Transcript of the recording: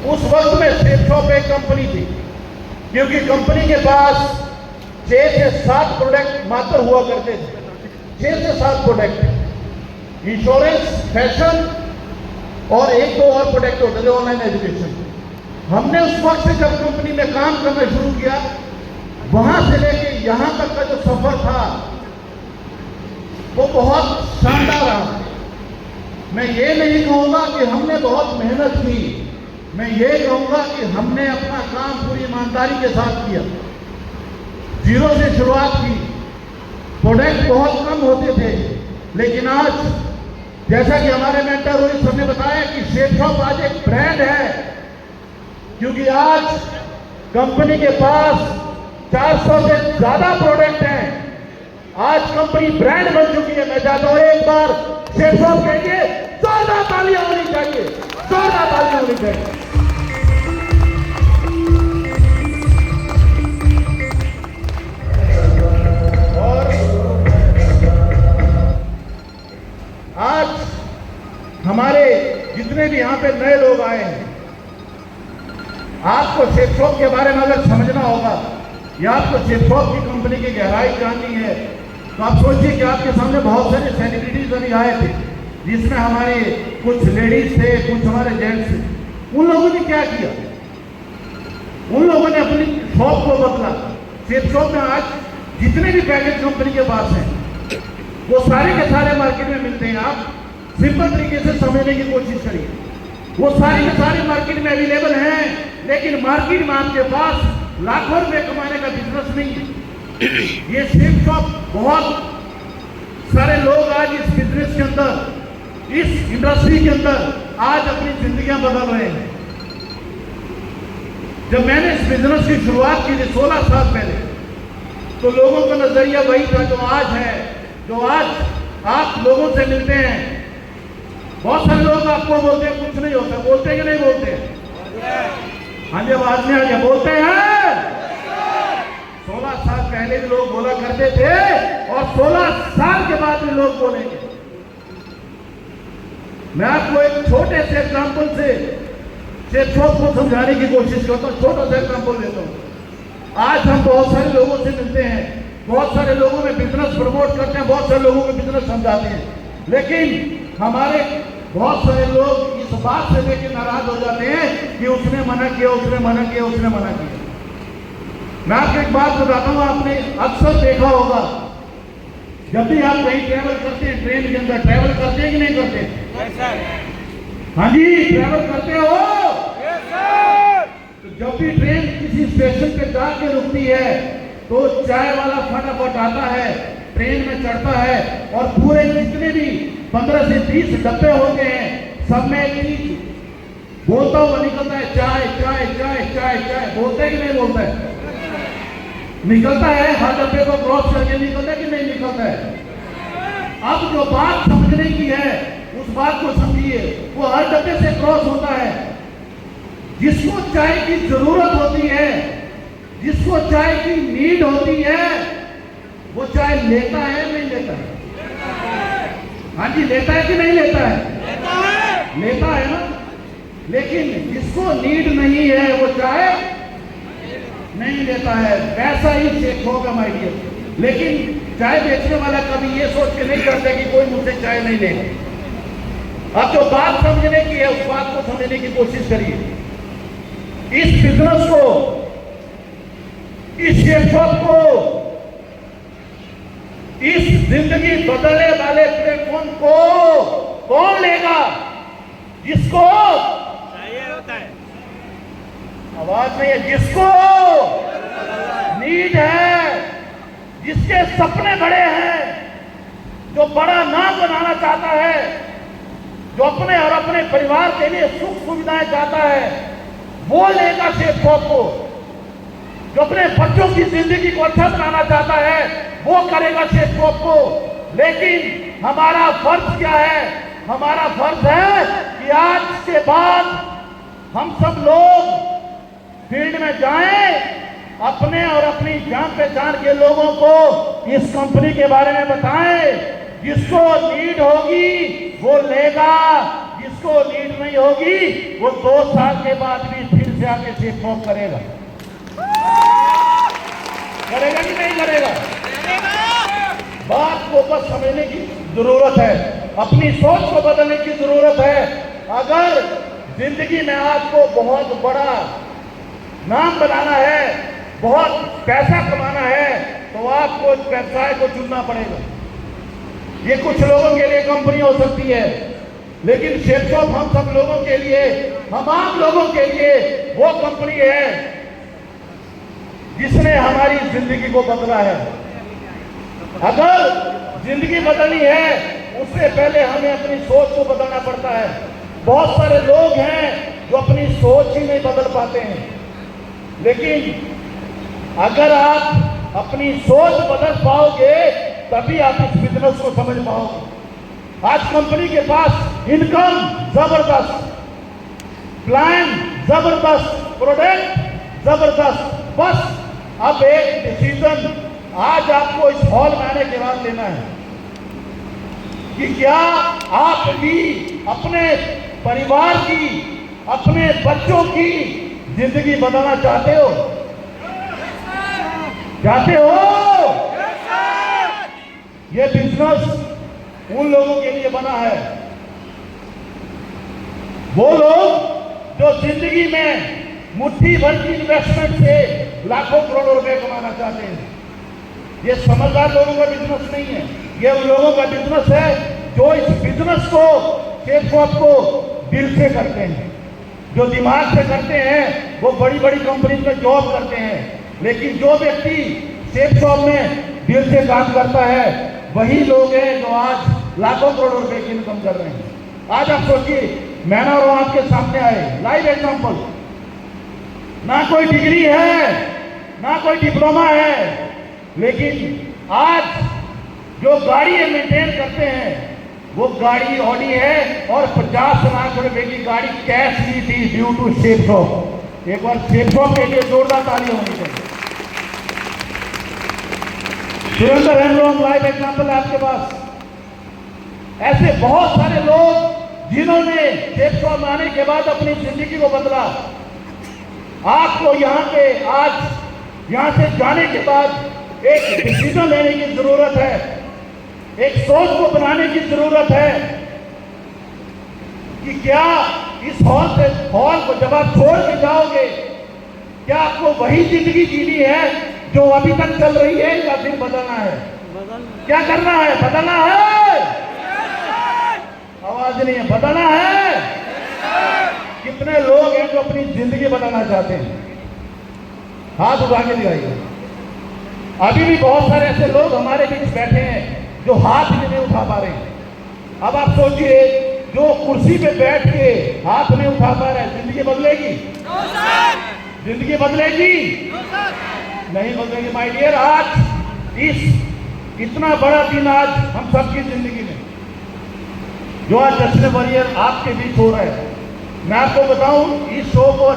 उस वक्त में सेफ शॉप एक कंपनी थी, क्योंकि कंपनी के पास 6 से 7 प्रोडक्ट मात्र हुआ करते थे। 6 से 7 प्रोडक्ट, इंश्योरेंस, फैशन और 1-2 और प्रोडक्ट होते थे, ऑनलाइन एजुकेशन। हमने उस वक्त से जब कंपनी में काम करना शुरू किया, वहां से लेके यहां तक का जो सफर था वो बहुत शानदार रहा। मैं ये नहीं कहूंगा कि हमने बहुत मेहनत की, मैं ये कहूंगा कि हमने अपना काम पूरी ईमानदारी के साथ किया। जीरो से शुरुआत की, प्रोडक्ट बहुत कम होते थे, लेकिन आज जैसा कि हमारे मेंटर रोहित सर ने बताया कि सेफ शॉप आज एक ब्रांड है, क्योंकि आज कंपनी के पास 400 से ज्यादा प्रोडक्ट हैं। आज कंपनी ब्रांड बन चुकी है। मैं चाहता हूं एक बार सेफ शॉप के लिए जोरदार तालियां होनी चाहिए, जोरदार तालियां होनी चाहिए। और आज हमारे जितने भी यहां पे नए लोग आए हैं, आपको सेफ शॉप के बारे में अगर समझना होगा या आपको सेफ शॉप की कंपनी की गहराई जाननी है, तो आप सोचिए कि आपके सामने बहुत सारे सेलिब्रिटीज अभी आए थे, जिसमें हमारे कुछ लेडीज थे, कुछ हमारे जेंट्स थे। उन लोगों ने क्या किया? उन लोगों ने अपनी शॉप को बदला। सेफ शॉप में आज जितने भी पैकेज कंपनी के पास हैं, वो सारे के सारे मार्केट में मिलते हैं। आप सिंपल तरीके से समझने की कोशिश करिए, वो सारे के सारे मार्केट में अवेलेबल हैं, लेकिन मार्केट में आपके पास लाखों रुपए कमाने का बिजनेस नहीं है। ये सेफ शॉप, बहुत सारे लोग आज इस बिजनेस के अंदर, इस इंडस्ट्री के अंदर आज अपनी जिंदगियां बदल रहे हैं। जब मैंने इस बिजनेस की शुरुआत की थी 16 साल पहले, तो लोगों का नजरिया वही था जो आज है, जो आज आप लोगों से मिलते हैं। बहुत सारे लोग आपको बोलते हैं कुछ नहीं होता, बोलते हैं कि नहीं बोलते? हाँ जी, आवाज में आ गया, बोलते हैं। 16 साल पहले भी लोग बोला करते थे और 16 साल के बाद भी लोग बोलेंगे। मैं आपको एक छोटे से एग्जाम्पल से सेफ शॉप को समझाने की कोशिश करता हूँ। छोटा सा एग्जाम्पल देता हूँ। आज हम बहुत सारे लोगों से मिलते हैं, बहुत सारे लोगों में बिजनेस प्रमोट करते हैं, बहुत सारे लोगों को बिजनेस समझाते हैं, लेकिन हमारे बहुत सारे लोग इस बात से लेकर नाराज हो जाते हैं कि उसने मना किया, उसने मना किया, उसने मना किया। मैं आपको एक बात बताता हूँ, आपने अक्सर देखा होगा, जब भी आप कहीं ट्रैवल करते हैं, ट्रेन के अंदर ट्रैवल करते हैं कि नहीं करते? हाँ जी, ट्रैवल करते हो। तो जब भी ट्रेन किसी स्टेशन पे जाके रुकती है, तो चाय वाला फटाफट आता है, ट्रेन में चढ़ता है और पूरे जितने भी 15 से 20 डब्बे होते हैं, सब में एक चीज बोलता हुआ निकलता है, चाय चाय चाय चाय चाय। बोलते है कि नहीं बोलता है? निकलता है, हर डब्बे को क्रॉस करके निकलता है कि नहीं निकलता है? अब जो बात समझने की है, उस बात को समझिए, वो हर डब्बे से क्रॉस होता है। जिसको चाय की जरूरत होती है, जिसको चाय की नीड होती है, वो चाय लेता है नहीं लेता है? हाँ जी, लेता है कि नहीं लेता है? लेता है ना। लेकिन जिसको नीड नहीं है, वो चाय नहीं लेता है। वैसा ही सेफ होगा माय डियर। लेकिन चाय बेचने वाला कभी ये सोच के नहीं करता कि कोई मुझसे चाय नहीं लेगा। अब जो बात समझने की है, उस बात को समझने की कोशिश करिए। इस बिजनेस को, इस सेफ शॉप को, इस जिंदगी बदलने वाले प्लेटफॉर्म को कौन लेगा? जिसको चाहिए होता है, आवाज नहीं है, जिसको नीड है, जिसके सपने बड़े हैं, जो बड़ा नाम बनाना चाहता है, जो अपने और अपने परिवार के लिए सुख सुविधाएं चाहता है, वो लेगा सेफ शॉप को। जो अपने बच्चों की जिंदगी को अच्छा बनाना चाहता है, वो करेगा सेफ शॉप को। लेकिन हमारा फर्ज क्या है? हमारा फर्ज है कि आज के बाद हम सब लोग फील्ड में जाएं, अपने और अपनी जान पहचान के लोगों को इस कंपनी के बारे में बताएं। जिसको नीड होगी वो लेगा, जिसको जिसको नीड नहीं होगी वो 2 साल के बाद भी फिर से आके सेफ वॉक करेगा कि नहीं करेगा? बात को बस समझने की जरूरत है, अपनी सोच को बदलने की जरूरत है। अगर जिंदगी में आपको बहुत बड़ा नाम बनाना है, बहुत पैसा कमाना है, तो आपको इस व्यवसाय को चुनना पड़ेगा। ये कुछ लोगों के लिए कंपनी हो सकती है, लेकिन शेफ शॉप हम सब लोगों के लिए, हम आम लोगों के लिए वो कंपनी है जिसने हमारी जिंदगी को बदला है। अगर जिंदगी बदलनी है, उससे पहले हमें अपनी सोच को बदलना पड़ता है। बहुत सारे लोग हैं जो अपनी सोच ही नहीं बदल पाते हैं, लेकिन अगर आप अपनी सोच बदल पाओगे तभी आप इस बिजनेस को समझ पाओगे। आज कंपनी के पास इनकम जबरदस्त, प्लान जबरदस्त, प्रोडक्ट जबरदस्त, बस अब एक डिसीजन आज आपको इस हॉल में आने के बाद लेना है कि क्या आप भी अपने परिवार की, अपने बच्चों की जिंदगी बदलना चाहते हो? चाहते हो? ये बिजनेस उन लोगों के लिए बना है, वो लोग जो जिंदगी में मुट्ठी भर की इन्वेस्टमेंट से लाखों करोड़ों रुपए कमाना चाहते हैं। ये समझदार लोगों का बिजनेस नहीं है, ये उन लोगों का बिजनेस है जो इस बिजनेस को, शेफ शॉप को दिल से करते हैं। जो दिमाग से करते हैं वो बड़ी बड़ी कंपनी में जॉब करते हैं, लेकिन जो व्यक्ति शेफ शॉप में दिल से काम करता है वही लोग हैं जो आज लाखों करोड़ों रुपए की इनकम कर रहे हैं। आज आप सोचिए, मैंने और आपके सामने आए लाइव एग्जांपल, ना कोई डिग्री है, ना कोई डिप्लोमा है, लेकिन आज जो गाड़ी मेंटेन करते हैं वो गाड़ी ऑडी है और 50 लाख रुपए की गाड़ी कैश ली थी ड्यू टू शेफ शॉप। एक बार शेफ शॉप के लिए जोरदार ताली होनी चाहिए। सुरेंद्र हैंडलूम लाइव एग्जांपल है आपके पास। ऐसे बहुत सारे लोग जिन्होंने शेफ शॉप में आने के बाद अपनी जिंदगी को बदला। आपको यहाँ पे आज यहाँ से जाने के बाद एक डिसीजन लेने की जरूरत है, एक सोच को बनाने की जरूरत है कि क्या इस हॉल को जब आप छोड़ के जाओगे, क्या आपको वही जिंदगी जीनी है जो अभी तक चल रही है, या फिर बदलना है? क्या करना है? बदलना है? आवाज नहीं है। बदलना है? कितने लोग हैं जो अपनी जिंदगी बदलना चाहते हैं? हाथ उठा के दिखाइए। अभी भी बहुत सारे ऐसे लोग हमारे बीच बैठे हैं जो हाथ भी नहीं उठा पा रहे हैं। अब आप सोचिए, जो कुर्सी पे बैठ के हाथ नहीं उठा पा रहे, जिंदगी बदलेगी? जिंदगी बदलेगी? नहीं बदलेगी माय डियर। आज इतना बड़ा दिन आज हम सबकी जिंदगी में जो आज जश्न वॉरियर आपके बीच हो रहा है, मैं आपको बताऊं, इस शो को